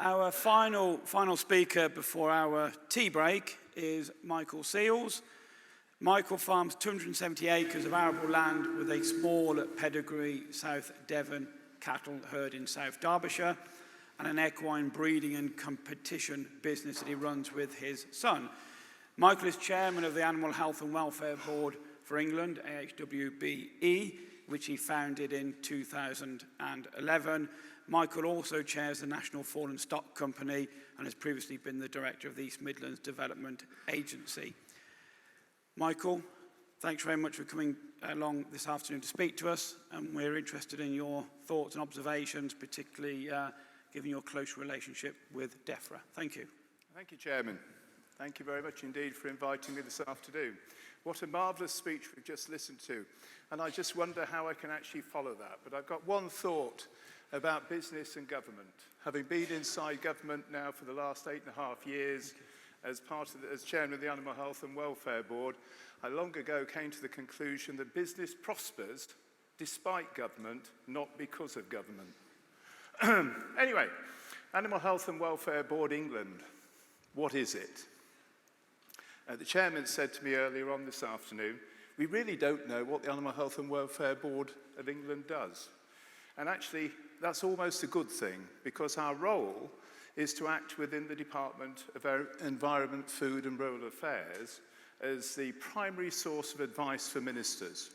Our final speaker before our tea break is Michael Seals. Michael farms 270 acres of arable land with a small pedigree South Devon cattle herd in South Derbyshire and an equine breeding and competition business that he runs with his son. Michael is chairman of the Animal Health and Welfare Board for England, AHWBE, which he founded in 2011. Michael also chairs the National Fallen Stock Company and has previously been the director of the East Midlands Development Agency. Michael, thanks very much for coming along this afternoon to speak to us, and we're interested in your thoughts and observations, particularly given your close relationship with DEFRA. Thank you. Thank you, Chairman. Thank you very much indeed for inviting me this afternoon. What a marvellous speech we've just listened to, and I just wonder how I can actually follow that. But I've got one thought about business and government. Having been inside government now for the last 8.5 years as chairman of the Animal Health and Welfare Board, I long ago came to the conclusion that business prospers despite government, not because of government. Anyway, Animal Health and Welfare Board England, what is it? The chairman said to me earlier on this afternoon, we really don't know what the Animal Health and Welfare Board of England does. And actually, that's almost a good thing, because our role is to act within the Department of Environment, Food and Rural Affairs as the primary source of advice for ministers.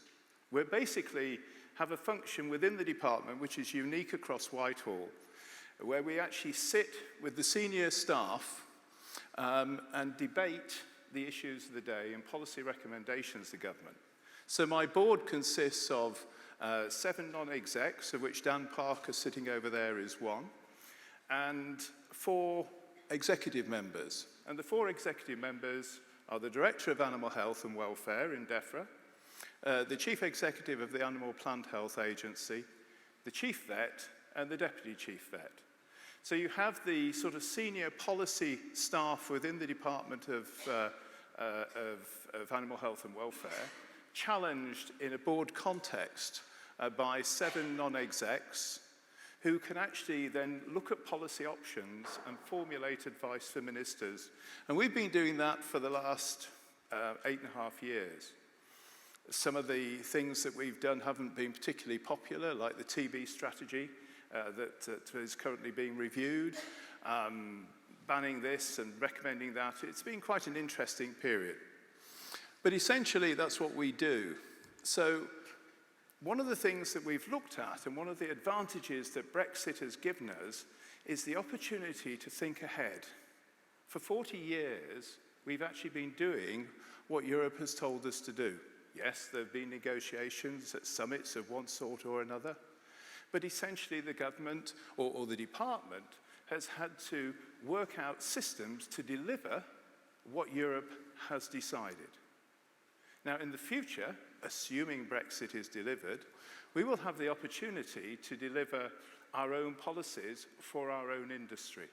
We basically have a function within the department which is unique across Whitehall, where we actually sit with the senior staff and debate the issues of the day and policy recommendations to government. So my board consists of 7 non-execs, of which Dan Parker sitting over there is one, and 4 executive members. And the 4 executive members are the Director of Animal Health and Welfare in DEFRA, the Chief Executive of the Animal Plant Health Agency, the Chief Vet, and the Deputy Chief Vet. So you have the sort of senior policy staff within the Department of Animal Health and Welfare, challenged in a board context by 7 non-execs who can actually then look at policy options and formulate advice for ministers. And we've been doing that for the last 8.5 years. Some of the things that we've done haven't been particularly popular, like the TB strategy that is currently being reviewed, banning this and recommending that. It's been quite an interesting period. But essentially, that's what we do. So one of the things that we've looked at, and one of the advantages that Brexit has given us, is the opportunity to think ahead. For 40 years, we've actually been doing what Europe has told us to do. Yes, there have been negotiations at summits of one sort or another, but essentially the government or the department has had to work out systems to deliver what Europe has decided. Now, in the future, assuming Brexit is delivered, we will have the opportunity to deliver our own policies for our own industry,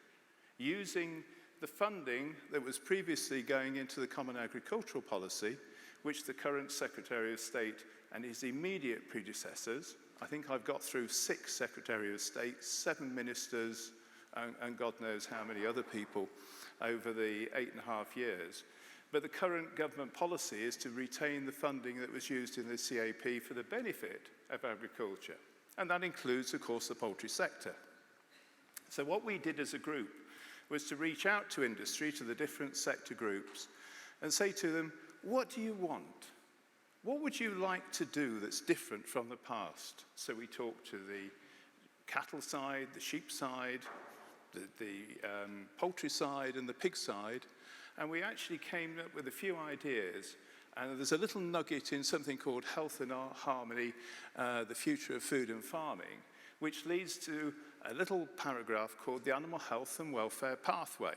using the funding that was previously going into the Common Agricultural Policy, which the current Secretary of State and his immediate predecessors, I think I've got through 6 Secretary of State, 7 ministers, and God knows how many other people over the 8.5 years. But the current government policy is to retain the funding that was used in the CAP for the benefit of agriculture. And that includes, of course, the poultry sector. So what we did as a group was to reach out to industry, to the different sector groups, and say to them, what do you want? What would you like to do that's different from the past? So we talked to the cattle side, the sheep side, the poultry side and the pig side, and we actually came up with a few ideas. And there's a little nugget in something called Health and Harmony, the Future of Food and Farming, which leads to a little paragraph called the Animal Health and Welfare Pathway,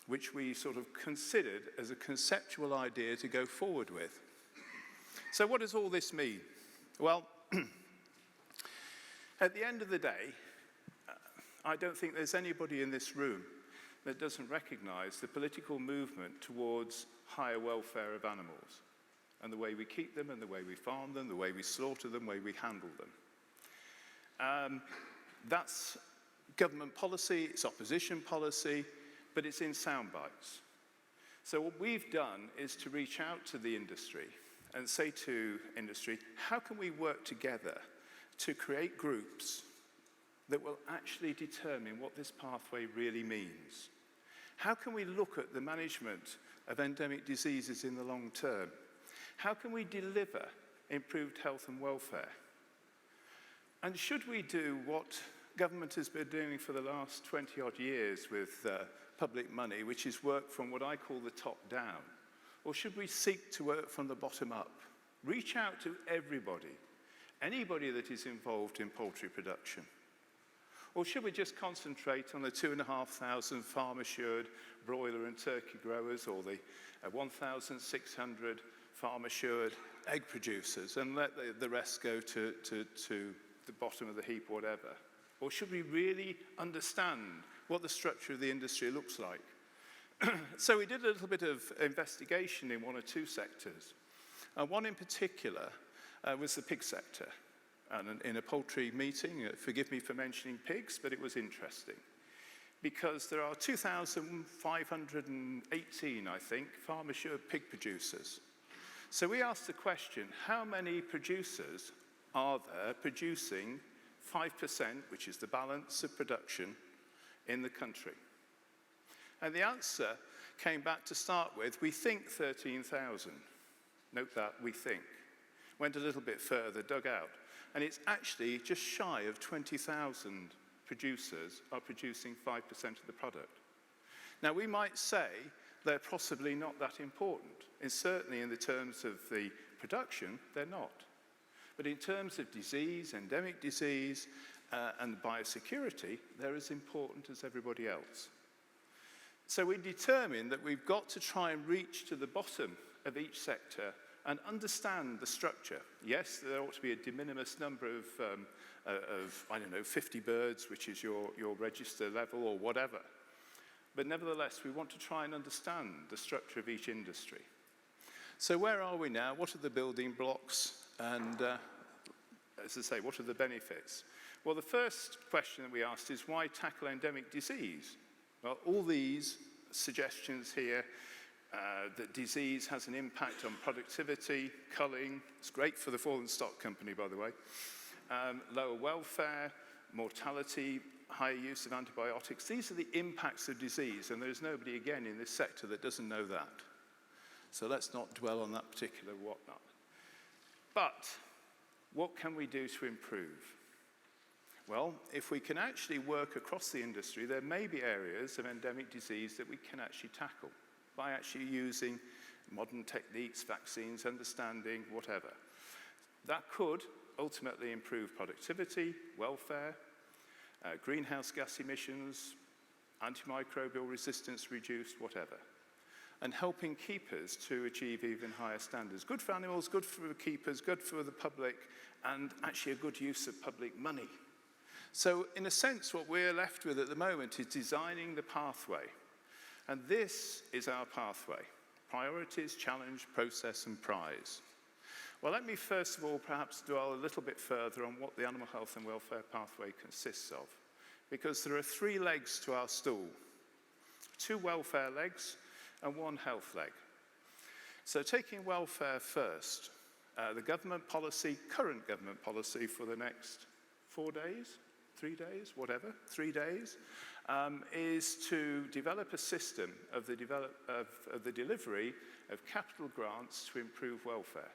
which we sort of considered as a conceptual idea to go forward with. So what does all this mean? Well, at the end of the day, I don't think there's anybody in this room that doesn't recognize the political movement towards higher welfare of animals and the way we keep them and the way we farm them, the way we slaughter them, the way we handle them. That's government policy, it's opposition policy, but it's in sound bites. So what we've done is to reach out to the industry and say to industry, how can we work together to create groups that will actually determine what this pathway really means? How can we look at the management of endemic diseases in the long term? How can we deliver improved health and welfare? And should we do what government has been doing for the last 20-odd years with public money, which is work from what I call the top down? Or should we seek to work from the bottom up? Reach out to everybody, anybody that is involved in poultry production. Or should we just concentrate on the 2,500 farm-assured broiler and turkey growers, or the 1,600 farm-assured egg producers, and let the rest go to the bottom of the heap, whatever? Or should we really understand what the structure of the industry looks like? So we did a little bit of investigation in one or two sectors. One in particular was the pig sector. And in a poultry meeting, forgive me for mentioning pigs, but it was interesting. Because there are 2,518, I think, farm-assured pig producers. So we asked the question, how many producers are there producing 5%, which is the balance of production, in the country? And the answer came back to start with, we think 13,000. Note that, we think. Went a little bit further, dug out. And it's actually just shy of 20,000 producers are producing 5% of the product. Now, we might say they're possibly not that important. And certainly in the terms of the production, they're not. But in terms of disease, endemic disease, and biosecurity, they're as important as everybody else. So we determined that we've got to try and reach to the bottom of each sector and understand the structure. Yes, there ought to be a de minimis number of I don't know, 50 birds, which is your register level or whatever. But nevertheless, we want to try and understand the structure of each industry. So where are we now? What are the building blocks? And as I say, what are the benefits? Well, the first question that we asked is, why tackle endemic disease? Well, all these suggestions here, that disease has an impact on productivity, culling, it's great for the fallen stock company, by the way, lower welfare, mortality, higher use of antibiotics. These are the impacts of disease, and there's nobody, again, in this sector that doesn't know that. So let's not dwell on that particular whatnot. But what can we do to improve? Well, if we can actually work across the industry, there may be areas of endemic disease that we can actually tackle by actually using modern techniques, vaccines, understanding, whatever. That could ultimately improve productivity, welfare, greenhouse gas emissions, antimicrobial resistance reduced, whatever, and helping keepers to achieve even higher standards. Good for animals, good for the keepers, good for the public, and actually a good use of public money. So in a sense, what we're left with at the moment is designing the pathway. And this is our pathway: priorities, challenge, process, and prize. Well, let me first of all perhaps dwell a little bit further on what the animal health and welfare pathway consists of, because there are 3 legs to our stool: 2 welfare legs and 1 health leg. So taking welfare first, the government policy, current government policy for the next 4 days, 3 days, whatever, 3 days, is to develop a system of the delivery of capital grants to improve welfare.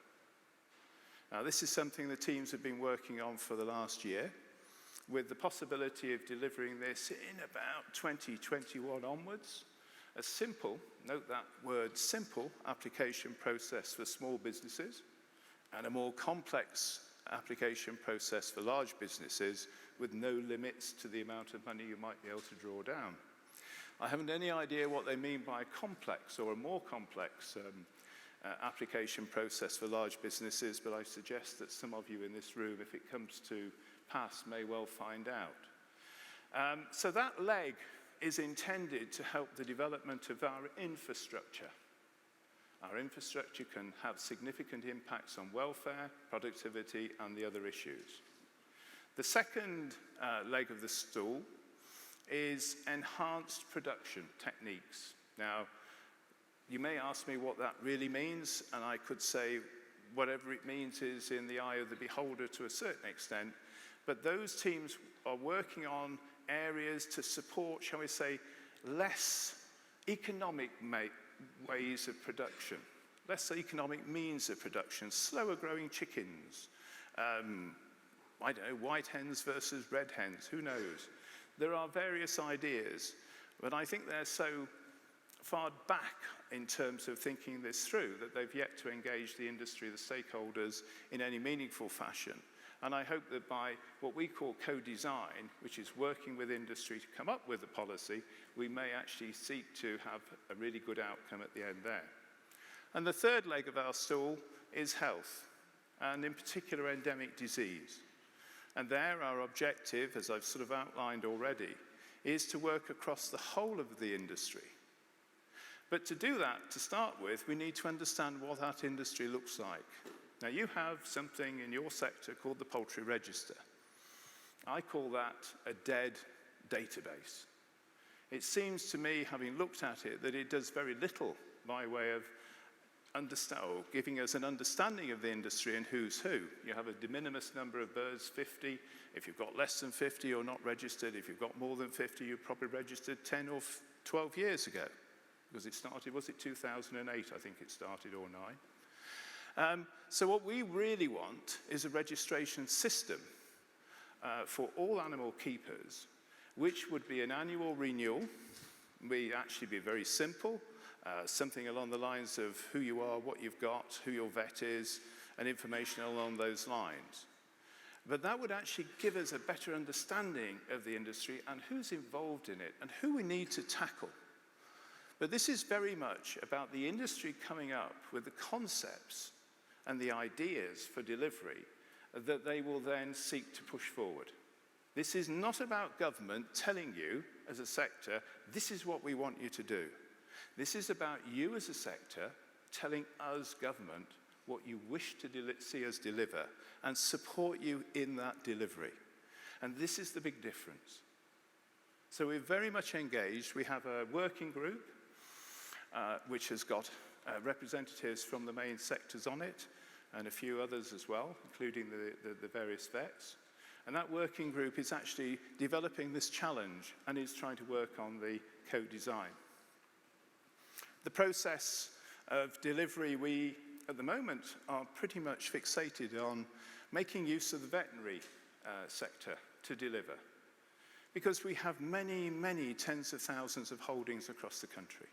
Now, this is something the teams have been working on for the last year, with the possibility of delivering this in about 2021 onwards. A simple, note that word simple, application process for small businesses, and a more complex application process for large businesses with no limits to the amount of money you might be able to draw down. I haven't any idea what they mean by complex or a more complex application process for large businesses, but I suggest that some of you in this room, if it comes to pass, may well find out. So that leg is intended to help the development of our infrastructure. Our infrastructure can have significant impacts on welfare, productivity, and the other issues. The second leg of the stool is enhanced production techniques. Now, you may ask me what that really means, and I could say whatever it means is in the eye of the beholder to a certain extent, but those teams are working on areas to support, shall we say, less economic ways of production, less economic means of production, slower growing chickens, I don't know, white hens versus red hens, who knows? There are various ideas, but I think they're so far back in terms of thinking this through that they've yet to engage the industry, the stakeholders, in any meaningful fashion. And I hope that by what we call co-design, which is working with industry to come up with a policy, we may actually seek to have a really good outcome at the end there. And the third leg of our stool is health, and in particular endemic disease. And there our objective, as I've sort of outlined already, is to work across the whole of the industry. But to do that, to start with, we need to understand what that industry looks like. Now, you have something in your sector called the Poultry Register. I call that a dead database. It seems to me, having looked at it, that it does very little by way of giving us an understanding of the industry and who's who. You have a de minimis number of birds, 50. If you've got less than 50, you're not registered. If you've got more than 50, you're probably registered 10 or 12 years ago. Because it started, was it 2008, I think it started, or 9. So what we really want is a registration system for all animal keepers, which would be an annual renewal. We actually be very simple, something along the lines of who you are, what you've got, who your vet is, and information along those lines. But that would actually give us a better understanding of the industry and who's involved in it and who we need to tackle. But this is very much about the industry coming up with the concepts and the ideas for delivery that they will then seek to push forward. This is not about government telling you, as a sector, this is what we want you to do. This is about you as a sector telling us, government, what you wish to see us deliver and support you in that delivery. And this is the big difference. So we're very much engaged. We have a working group which has got representatives from the main sectors on it, and a few others as well, including the various vets. And that working group is actually developing this challenge and is trying to work on the co-design. The process of delivery, we, at the moment, are pretty much fixated on making use of the veterinary sector to deliver. Because we have many, many tens of thousands of holdings across the country.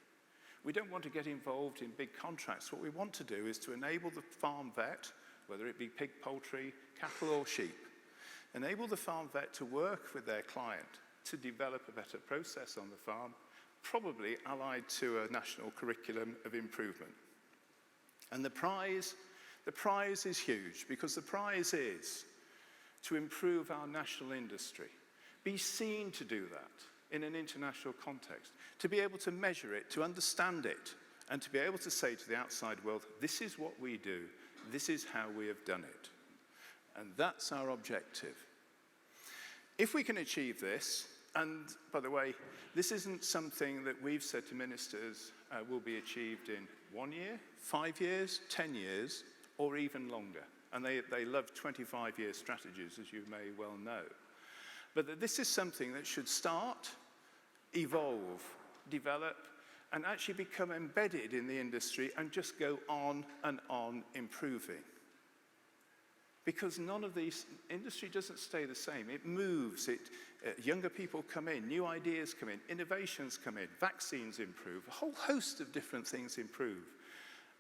We don't want to get involved in big contracts. What we want to do is to enable the farm vet, whether it be pig, poultry, cattle or sheep, enable the farm vet to work with their client to develop a better process on the farm, probably allied to a national curriculum of improvement. And the prize is huge, because the prize is to improve our national industry, be seen to do that in an international context, to be able to measure it, to understand it, and to be able to say to the outside world, this is what we do, this is how we have done it. And that's our objective. If we can achieve this, and by the way, this isn't something that we've said to ministers will be achieved in 1 year, 5 years, 10 years, or even longer. And they love 25-year strategies, as you may well know. But that this is something that should start, evolve, develop, and actually become embedded in the industry and just go on and on improving. Because none of these, industry doesn't stay the same. It moves, younger people come in, new ideas come in, innovations come in, vaccines improve, a whole host of different things improve.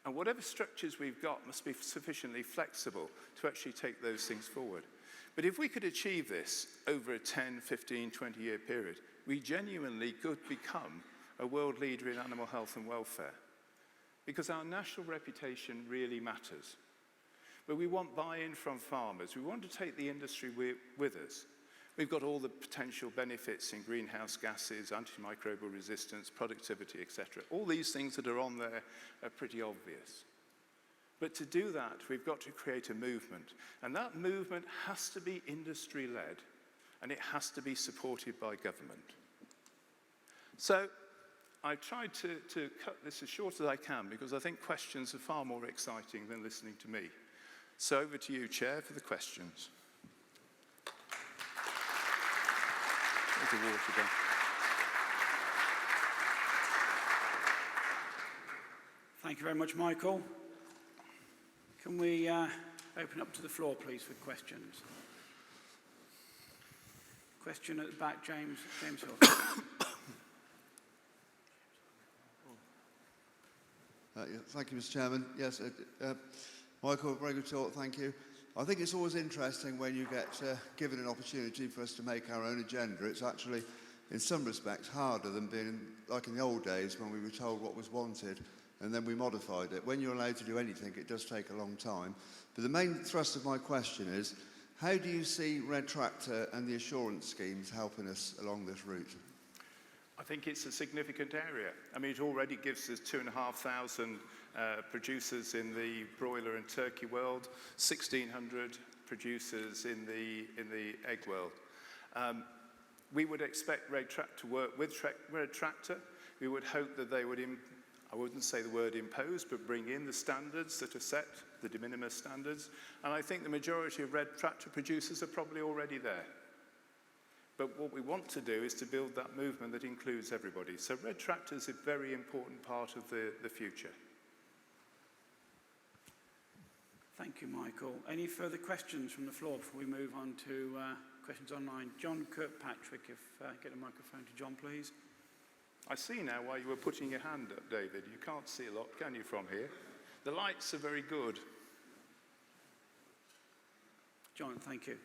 And whatever structures we've got must be sufficiently flexible to actually take those things forward. But if we could achieve this over a 10, 15, 20-year period, we genuinely could become a world leader in animal health and welfare. Because our national reputation really matters. But we want buy-in from farmers. We want to take the industry with us. We've got all the potential benefits in greenhouse gases, antimicrobial resistance, productivity, etc. All these things that are on there are pretty obvious. But to do that, we've got to create a movement. And that movement has to be industry-led, and it has to be supported by government. So I tried to cut this as short as I can because I think questions are far more exciting than listening to me. So over to you, Chair, for the questions. There's the water down. Thank you very much, Michael. Can we open up to the floor, please, for questions? Question at the back, James Hill. Thank you, Mr. Chairman. Yes, Michael, very good talk, thank you. I think it's always interesting when you get given an opportunity for us to make our own agenda. It's actually, in some respects, harder than being like in the old days when we were told what was wanted and then we modified it. When you're allowed to do anything, it does take a long time. But the main thrust of my question is, how do you see Red Tractor and the assurance schemes helping us along this route? I think it's a significant area. I mean, it already gives us 2,500 producers in the broiler and turkey world, 1,600 producers in the egg world. We would expect Red Tractor to work with Red Tractor. We would hope that they would, I wouldn't say the word impose, but bring in the standards that are set, the de minimis standards. And I think the majority of Red Tractor producers are probably already there. But what we want to do is to build that movement that includes everybody. So Red Tractor is a very important part of the future. Thank you, Michael. Any further questions from the floor before we move on to questions online? John Kirkpatrick, if get a microphone to John, please. I see now why you were putting your hand up, David. You can't see a lot, can you, from here? The lights are very good. John, thank you.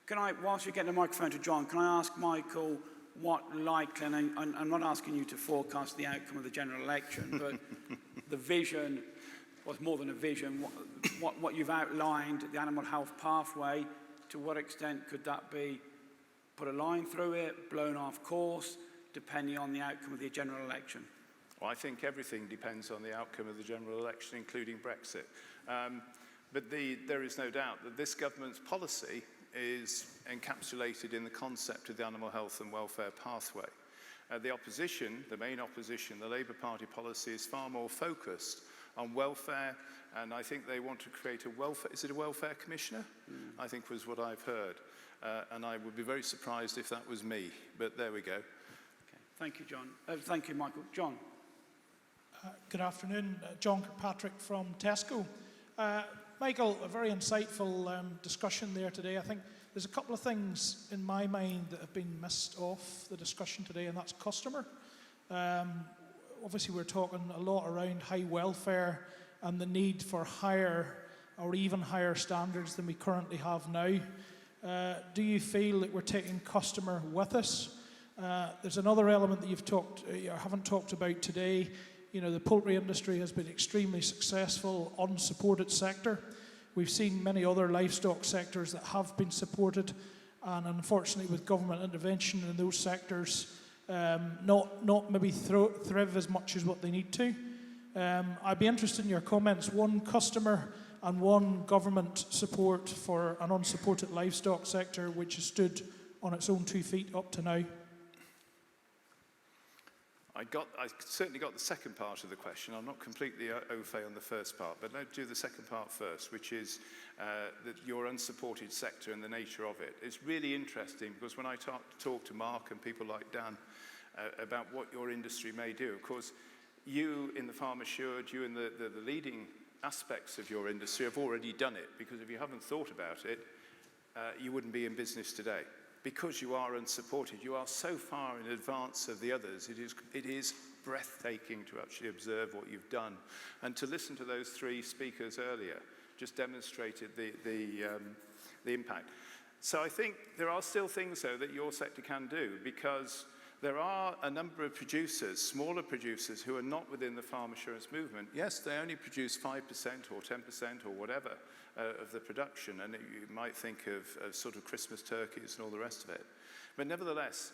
Can I, whilst you're getting the microphone to John, can I ask Michael what likely, and I'm not asking you to forecast the outcome of the general election, but the vision was more than a vision, what you've outlined, the animal health pathway, to what extent could that be put a line through it, blown off course, depending on the outcome of the general election? Well, I think everything depends on the outcome of the general election, including Brexit. But there is no doubt that this government's policy is encapsulated in the concept of the animal health and welfare pathway. The opposition, the main opposition, the Labour Party policy is far more focused on welfare, and I think they want to create a welfare, is it a welfare commissioner? I think was what I've heard. And I would be very surprised if that was me, but there we go. Okay. Thank you, John. Thank you, Michael. John. Good afternoon, John Kirkpatrick from Tesco. Michael, a very insightful discussion there today. I think there's a couple of things in my mind that have been missed off the discussion today, and that's customer. Obviously, we're talking a lot around high welfare and the need for higher or even higher standards than we currently have now. Do you feel that we're taking customer with us? There's another element that you haven't talked about today. You know, the poultry industry has been extremely successful, unsupported sector. We've seen many other livestock sectors that have been supported, and unfortunately with government intervention in those sectors, not maybe thrive as much as what they need to. I'd be interested in your comments, one customer and one government support for an unsupported livestock sector which has stood on its own 2 feet up to now. I certainly got the second part of the question. I'm not completely au fait on the first part, but let's do the second part first, which is your unsupported sector and the nature of it. It's really interesting because when I talk to Mark and people like Dan about what your industry may do, of course, you in the Farm Assured, you in the leading aspects of your industry have already done it, because if you haven't thought about it, you wouldn't be in business today. Because you are unsupported, you are so far in advance of the others, it is breathtaking to actually observe what you've done. And to listen to those three speakers earlier just demonstrated the impact. So I think there are still things, though, that your sector can do, because there are a number of producers, smaller producers, who are not within the farm assurance movement. Yes, they only produce 5% or 10% or whatever of the production, and you might think of sort of Christmas turkeys and all the rest of it. But nevertheless,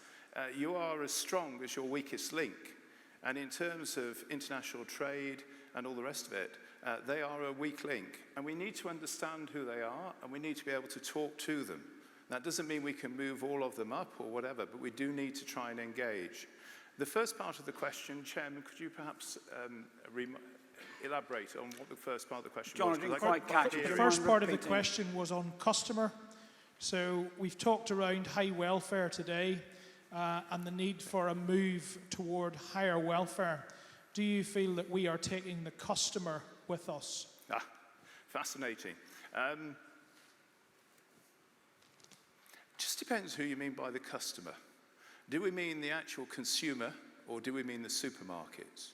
you are as strong as your weakest link. And in terms of international trade and all the rest of it, they are a weak link. And we need to understand who they are, and we need to be able to talk to them. That doesn't mean we can move all of them up or whatever, but we do need to try and engage. The first part of the question, Chairman, could you perhaps elaborate on what the first part of the question John, was? I didn't quite catch it. The first part of the question was on customer. So we've talked around high welfare today and the need for a move toward higher welfare. Do you feel that we are taking the customer with us? Fascinating. Just depends who you mean by the customer. Do we mean the actual consumer, or do we mean the supermarkets?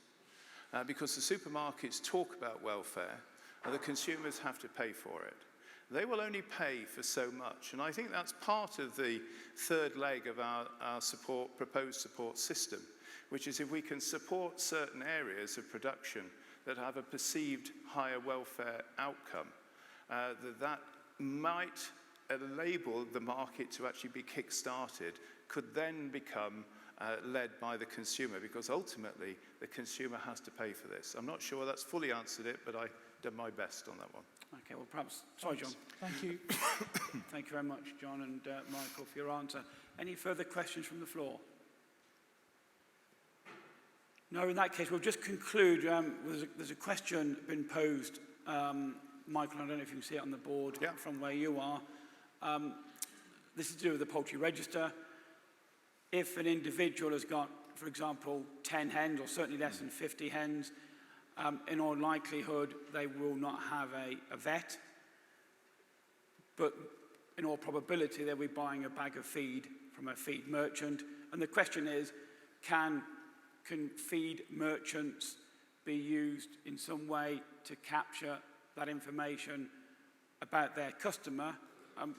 Because the supermarkets talk about welfare, and the consumers have to pay for it. They will only pay for so much, and I think that's part of the third leg of our proposed support system, which is if we can support certain areas of production that have a perceived higher welfare outcome, that might enable the market to actually be kick-started, could then become led by the consumer, because ultimately the consumer has to pay for this. I'm not sure that's fully answered it, but I've done my best on that one. Okay, well, perhaps... Sorry, John. Thank you. Thank you very much, John and Michael, for your answer. Any further questions from the floor? No, in that case, we'll just conclude. There's a question been posed. Michael, I don't know if you can see it on the board from where you are. This is to do with the poultry register. If an individual has got, for example, 10 hens, or certainly less than 50 hens, in all likelihood, they will not have a vet. But in all probability, they'll be buying a bag of feed from a feed merchant. And the question is, can feed merchants be used in some way to capture that information about their customer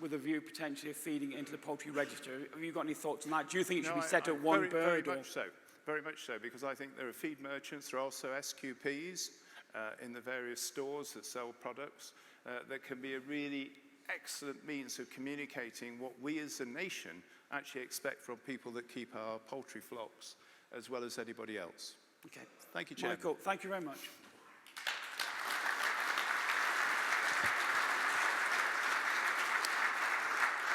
with a view potentially of feeding it into the poultry register? Have you got any thoughts on that? Do you think it should be set at one bird? Very much so. Very much so, because I think there are feed merchants, there are also SQPs in the various stores that sell products that can be a really excellent means of communicating what we as a nation actually expect from people that keep our poultry flocks, as well as anybody else. Okay. Thank you, Chair. Michael, thank you very much.